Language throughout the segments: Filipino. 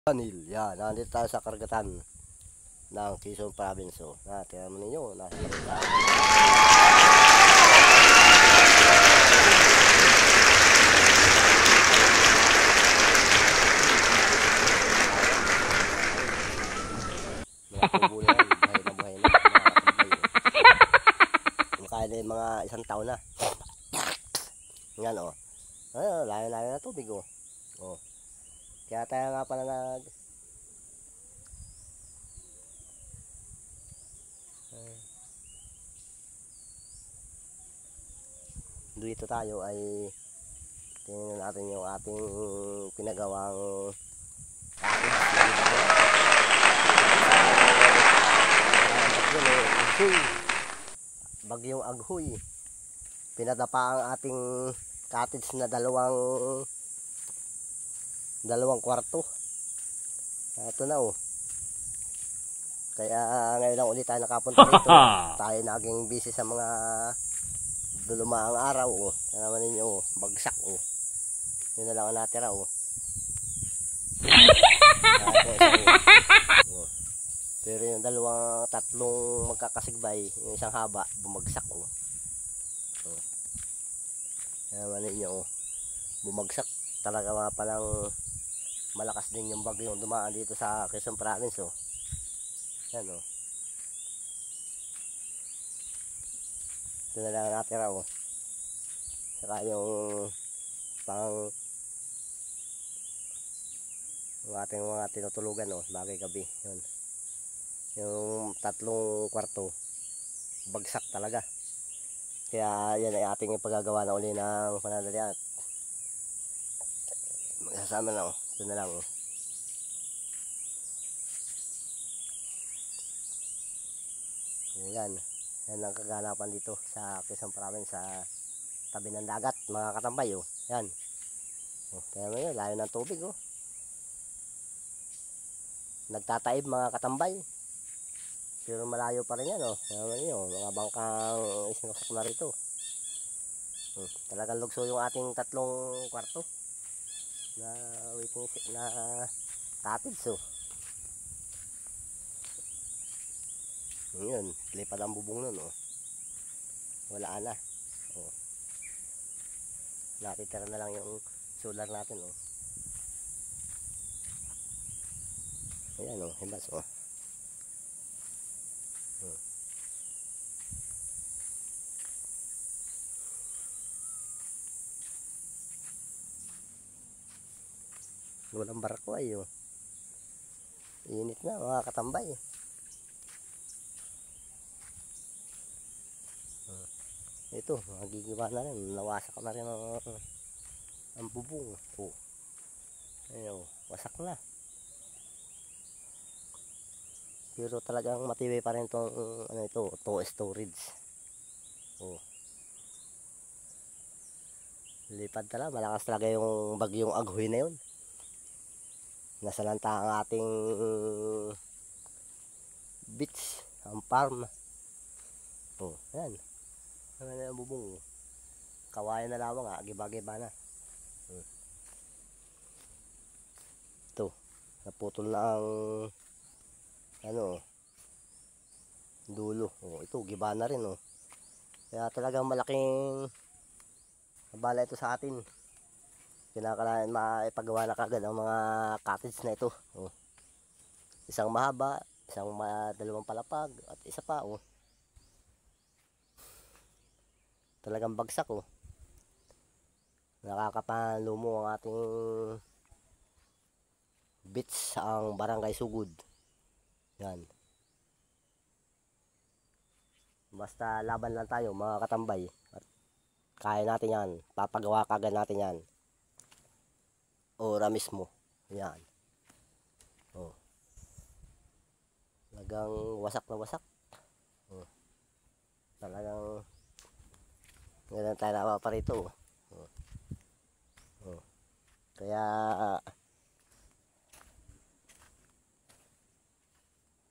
Anil, yan, nandito tayo sa karagatan ng Quezon Province. Tingnan mo ninyo, nasa karagatan. Mga tubo na yan, buhay na buhay na. Kumakain na yung mga isang taon na. Yan o. Layo-layo na tubig o. Kaya tayo nga pala dito tayo ay tingnan natin yung ating pinagawang bagyong aghoy. Pinadapa ang ating cottage na dalawang kwarto. Ito na o. Kaya ngayon lang ulit tayo nakapunta dito. Tayo naging busy sa mga dulumaang araw o. Kaya naman ninyo o, bagsak o. Yun na lang ang natira o. Pero yung tatlong magkakasigbay, yung isang haba, bumagsak o. Kaya naman ninyo o, bumagsak. Talaga nga palang malakas din yung bagyong dumaan dito sa Quezon Province o. Yan o. Ito na lang natira o. Saka yung yung ating mga tinutulugan o, bagay gabi. Yun. Yung tatlong kwarto, bagsak talaga. Kaya yan ay ating ipagagawa na uli ng pananalian. Magsasama na o. Ito na lang o. Yan. Yan ang kaganapan dito sa Quezon Province sa tabi ng dagat, mga katambay o. Yan. Kaya mo yun, layo ng tubig o. Nagtataib mga katambay. Pero malayo pa rin yan o. Kaya mo yun, mga bangkang isinuksak na rito. Talagang lugso yung ating tatlong kwarto na waiting na cottage o. Yun, lipad ang bubong nun o. Wala na o. Natitira na lang yung solar natin o. Ayan o, hibas o. Walang barako ay o. Init na mga katambay. Ito, magigiba na rin. Nawasak na rin ang bubong. Ayun, wasak na. Pero talagang matibay pa rin itong to storage. Lipad talaga, malakas talaga yung bagyong aghoy na yun. Nasalanta ang ating beach, ang farm. Ayan. Ano na yung bubong? Kawayan na lamang giba-giba na. Ito, naputol na ang dulo. Ito, giba na rin o. Kaya talagang malaking abala ito sa atin. Kinakailangan maipagawa na kagad ang mga cottage na ito. Isang mahaba, isang dalawang palapag, at isa pa o. Talagang bagsak o. Nakakapanlumo ang ating beach, ang Barangay Sugod. Yan. Basta laban lang tayo mga katambay. At kaya natin yan. Papagawa kagad natin yan. Ora mismo. Yan. Talagang wasak na wasak. Talagang ngayon tayo napaparito. Kaya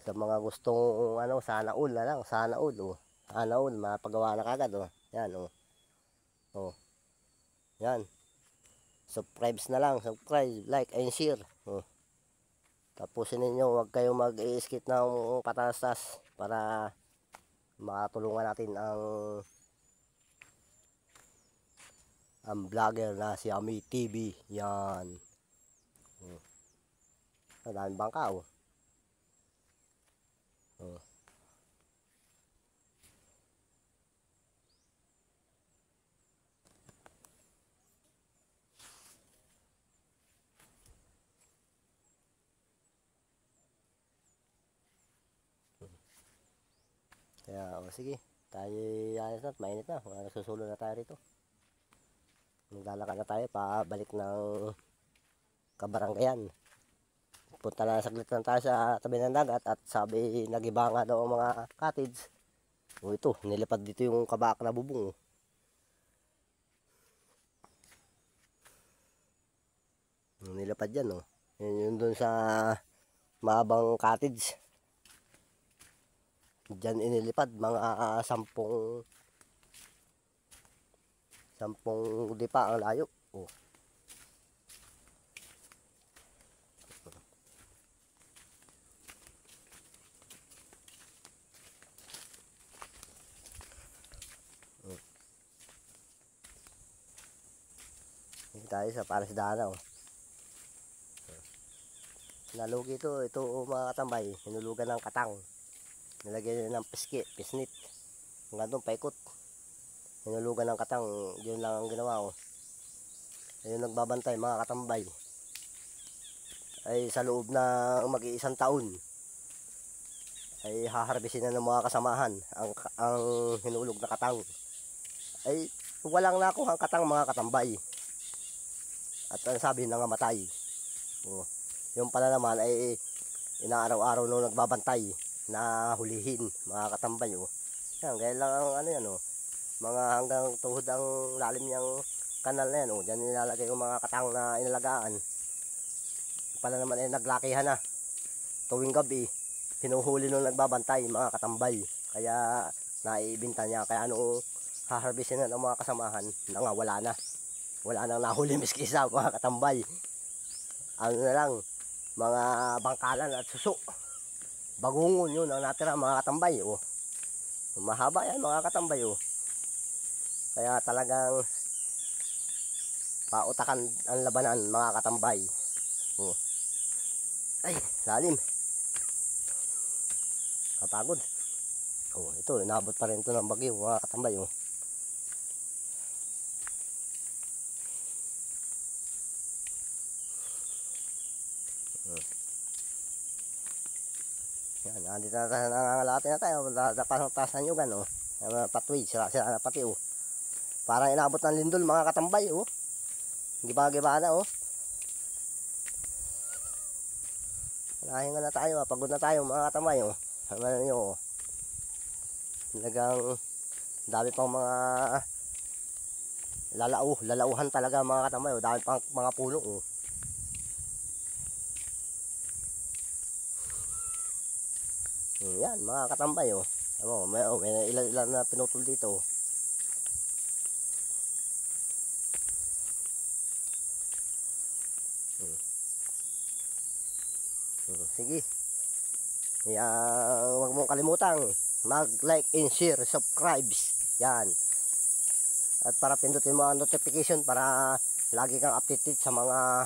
sa mga gustong sana all na lang, sana all mapagawa na kagad Yan Yan. Subscribe na lang, subscribe, like and share. Tapusin ninyo, huwag kayong mag-i-skip ng patastas para makatulungan natin ang vlogger na si Ami TV. Yan. Ang daming bangka, oh. Oh. Kaya, sige, tayo ayos na, mainit na, nagsusulo na tayo rito. Maglalakad na tayo, pabalik ng kabaranggayan. Punta na saglit lang tayo sa tabi ng dagat at sabi, nagiba nga daw ang mga cottage. O ito, nilipad dito yung kabak na bubong. Nilipad yan, oh. Yun dun sa mahabang cottage. Diyan inilipad mga 10 dipa ang layo. Oh. Dito tayo sa Palasdana, oh. Nalugi ito mga katambay, hinulugan ng katang. Nilagyan ng pisnit. Hanggang doon paikot. Hinulugan ng katang, yun lang ang ginawa ko. Ayun nagbabantay mga katambay. Ay sa loob na mag-iisang taon ay haharbisin na ng mga kasamahan ang hinulog na katang. Ay walang nakuha ang katang mga katambay. At ang sabi nangamatay. Oh, yung pala naman ay inaaraw-araw nung nagbabantay na hulihin mga katambay, oh. Yan, gaya lang ang ano yan, oh. Mga hanggang tuhod ang lalim niyang kanal na yan, oh. Diyan nilalagay yung mga katang na inalagaan. Pala naman ay naglakihan na. Tuwing gabi, hinuhuli nung nagbabantay mga katambay. Kaya naiibinta niya. Kaya ano, haharbisin na ng mga kasamahan na nga wala na. Wala nang nahuli miski isa mga katambay. Ano na lang, mga bangkalan at suso. Bagungon yun ang natira mga katambay, oh. Mahaba yan mga katambay, oh. Kaya talagang pautakan ang labanan mga katambay, oh. Ay, lalim. Kapagod. Oh, ito, inabot pa rin ito ng bagyo mga katambay, oh. Yan, nandito na tayo, nangangalati na tayo, tasan yung gano, patwid, sira na pati, oh. Parang inabot ng lindol mga katambay, oh. Giba-giba na, oh. Nahinga na tayo, pagod na tayo mga katambay, oh. Ano nyo, oh. Talagang dami pang mga lalauhan talaga mga katambay, oh. Dami pang mga puno, oh. Yan mga katambay, oh. May ilan na pinutol dito, oh. Sige. Yan, huwag mong kalimutang mag-like and share, subscribe. Yan. At para pindutin mo ang notification para lagi kang updated sa mga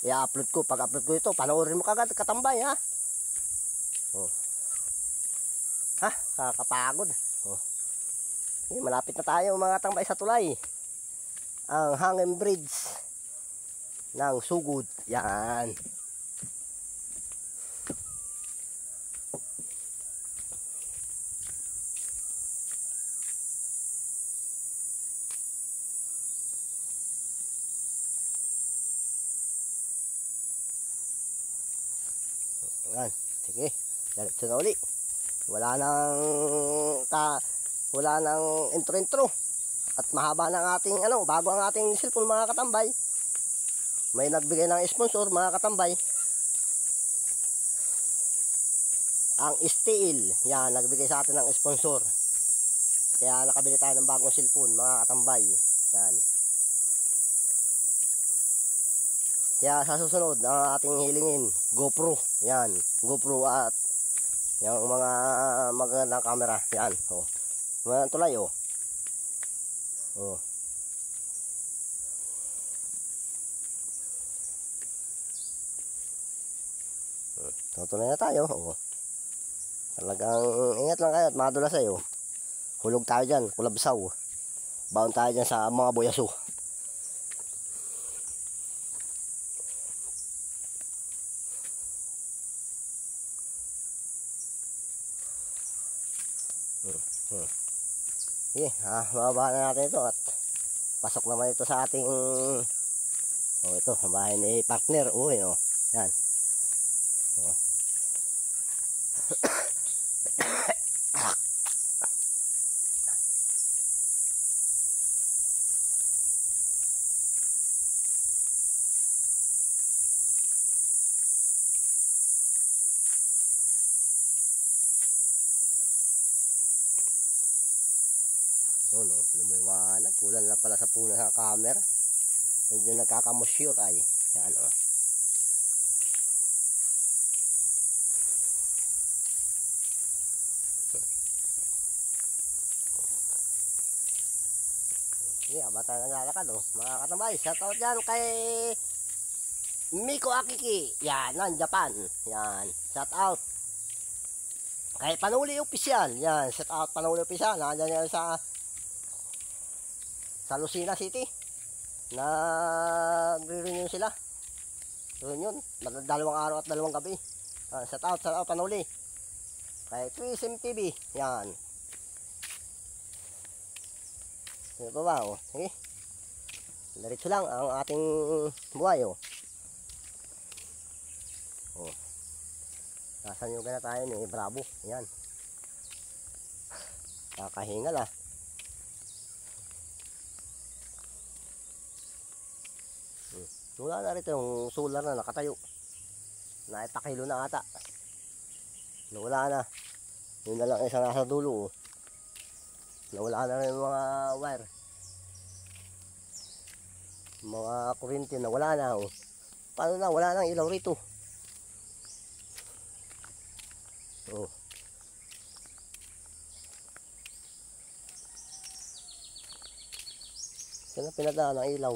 i-upload ko. Pag upload ko ito, panoorin mo kagad katambay, ha. Oh. Ha, kakapagod. Oh. Okay, malapit na tayo mga tambay sa tulay. Ang hanging bridge ng Sugod. Yan. Yan. Sige. Diretso na uli. Wala nang intro at mahaba ng ating bago ang ating cellphone mga katambay. May nagbigay ng sponsor mga katambay, ang Steel. Yan, nagbigay sa atin ng sponsor, kaya nakabili tayo ng bagong cellphone mga katambay. Yan. Kaya sa susunod, ang ating hilingin, GoPro. Yan, GoPro at yung mga magandang camera. Yan, oh. Mga tulay, oh. Oh. Tutuloy na tayo, oh. Talagang ingat lang kayo at madulas sa'yo. Hulog tayo dyan, kulabsaw. Baon tayo dyan sa mga boyaso. Sige, mababa na natin ito at pasok naman ito sa ating ito, bahay ni partner. Uy, oh. Yan. Oh. Yun, oh, lumiwanag. Kulang na pala sa puno sa camera. Medyo nagkakamusyot ay. Yan, oh. Sige, bata naglalakad, oh. Mga katambay, shoutout dyan kay Miko Akiki. Yan, ng Japan. Yan, shoutout. Kay Panuli Official. Yan, shoutout Panuli Official. Nandiyan yan sa Lucena City. Nagre-renew sila. Yun. Dalawang araw at dalawang gabi. Shoutout Panuli. Kay Trism TV. Yan. Ano pa ba, oh? Sige. Diretso lang ang ating buhay, oh. Oh. Nasaan yung gana tayo ni Bravo. Yan. Kakahingal, ah. Wala na rito yung solar na nakatayo. Naipakilo na ata. Nawala na. Yun na lang isang nasa dulo, oh. Nawala na rin yung mga wire. Mga kuryente na wala na, oh. Paano na? Wala nang ilaw rito. Oh. Kaya pinadaan ang ilaw.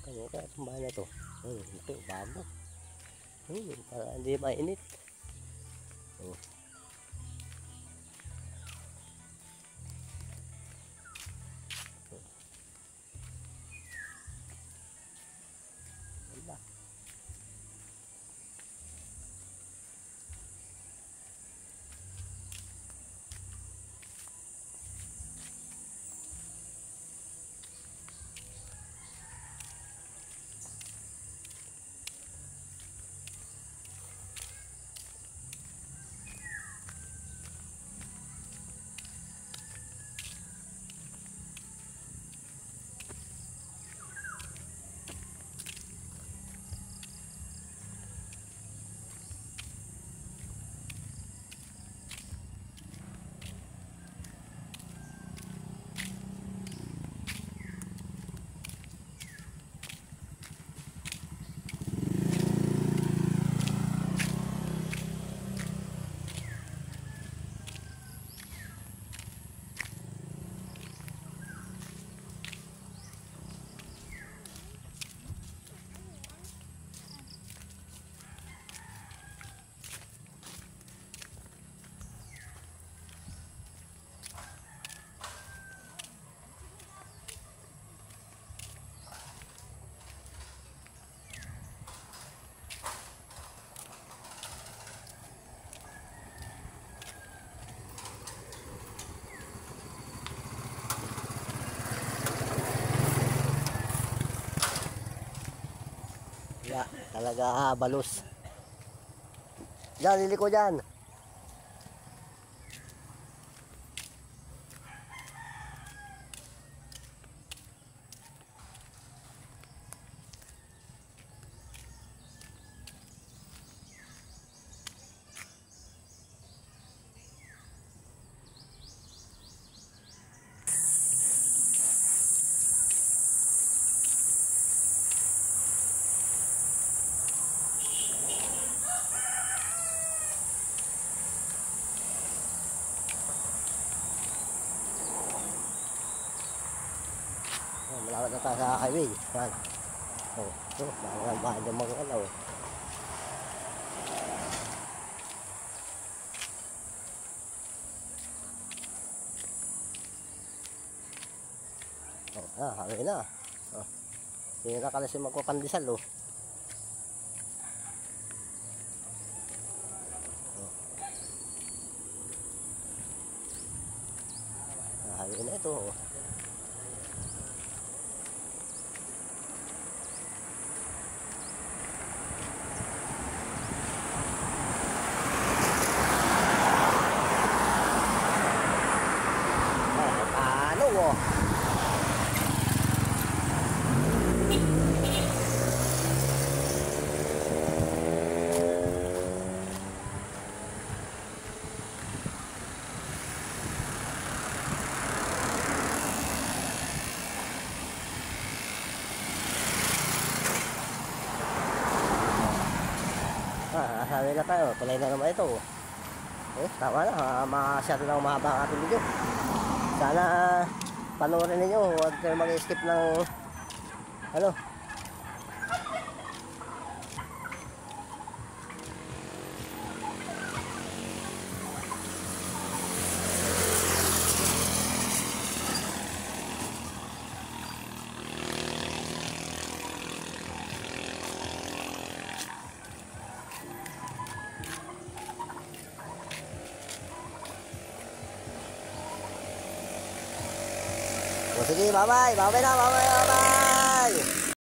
Kaya itong bahay na ito. Ito, bago. Para hindi mainit. Oh. Ganda. Talaga balos. Diyan, liliko dyan. Malawat na tayo sa highway. Yan. Bahan yung mga alaw. Highway na. Hindi na kasi magpapandisal, oh. Highway na ito, oh. Sabi na tayo, tulay na naman ito. Tama na, masyado lang mahaba ang ating video. Sana panoorin ninyo, huwag kayo mag-skip ng ano. Sige, bye-bye. Bye-bye na, bye-bye, bye-bye.